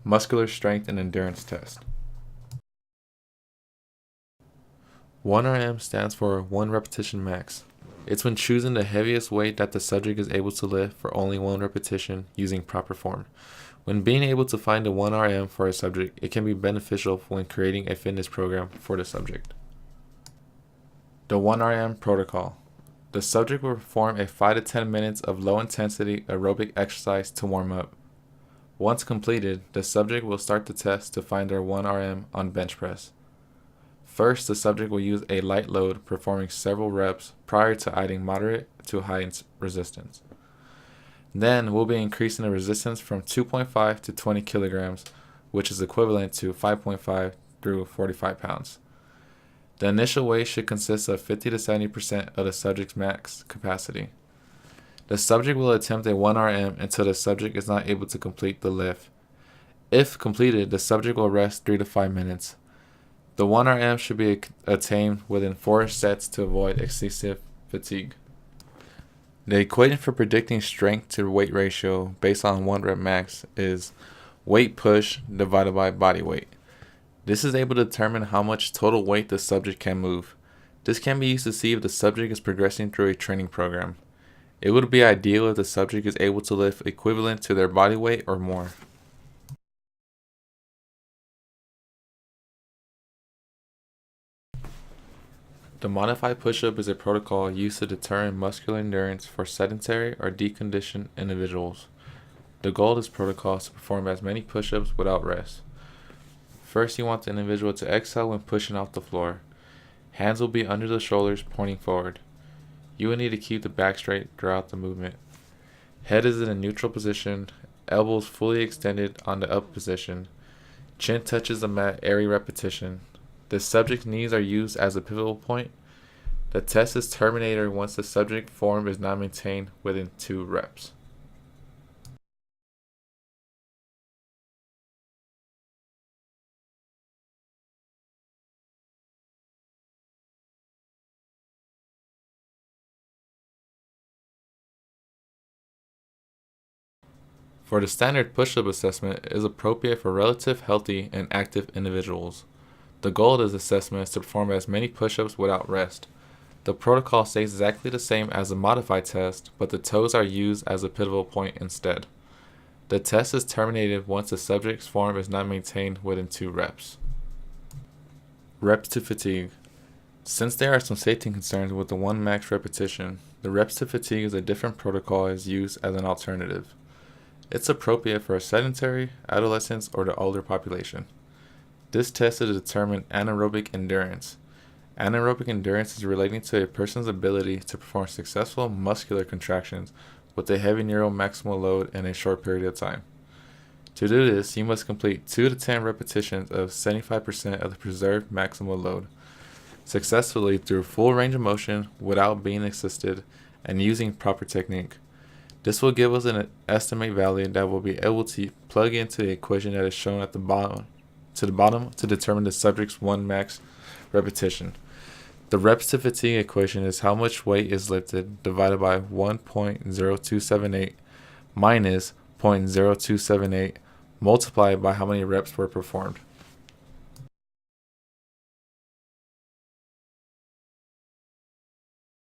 Muscular strength and endurance test. 1RM stands for 1 repetition max. It's when choosing the heaviest weight that the subject is able to lift for only 1 repetition using proper form. When being able to find a 1RM for a subject, it can be beneficial when creating a fitness program for the subject. The 1RM protocol. The subject will perform a 5 to 10 minutes of low-intensity aerobic exercise to warm up. Once completed, the subject will start the test to find their 1RM on bench press. First, the subject will use a light load, performing several reps prior to adding moderate to high resistance. Then, we'll be increasing the resistance from 2.5 to 20 kilograms, which is equivalent to 5.5 through 45 pounds. The initial weight should consist of 50 to 70% of the subject's max capacity. The subject will attempt a 1RM until the subject is not able to complete the lift. If completed, the subject will rest 3 to 5 minutes. The 1RM should be attained within 4 sets to avoid excessive fatigue. The equation for predicting strength to weight ratio based on 1 rep max is weight push divided by body weight. This is able to determine how much total weight the subject can move. This can be used to see if the subject is progressing through a training program. It would be ideal if the subject is able to lift equivalent to their body weight or more. The modified push-up is a protocol used to determine muscular endurance for sedentary or deconditioned individuals. The goal of this protocol is to perform as many push-ups without rest. First, you want the individual to exhale when pushing off the floor. Hands will be under the shoulders, pointing forward. You will need to keep the back straight throughout the movement. Head is in a neutral position, elbows fully extended on the up position. Chin touches the mat every repetition. The subject's knees are used as a pivotal point. The test is terminated once the subject form is not maintained within 2 reps. For the standard push-up assessment, it is appropriate for relative healthy and active individuals. The goal of this assessment is to perform as many push-ups without rest. The protocol stays exactly the same as the modified test, but the toes are used as a pivotal point instead. The test is terminated once the subject's form is not maintained within 2 reps. Reps to fatigue. Since there are some safety concerns with the 1 max repetition, the reps to fatigue is a different protocol is used as an alternative. It's appropriate for a sedentary, adolescents, or the older population. This test is to determine anaerobic endurance. Anaerobic endurance is relating to a person's ability to perform successful muscular contractions with a heavy neural maximal load in a short period of time. To do this, you must complete 2 to 10 repetitions of 75% of the preserved maximal load successfully through full range of motion without being assisted and using proper technique. This will give us an estimate value that we'll be able to plug into the equation that is shown at the bottom to determine the subject's 1 max repetition. The reps to fatigue equation is how much weight is lifted divided by 1.0278 minus 0.0278 multiplied by how many reps were performed.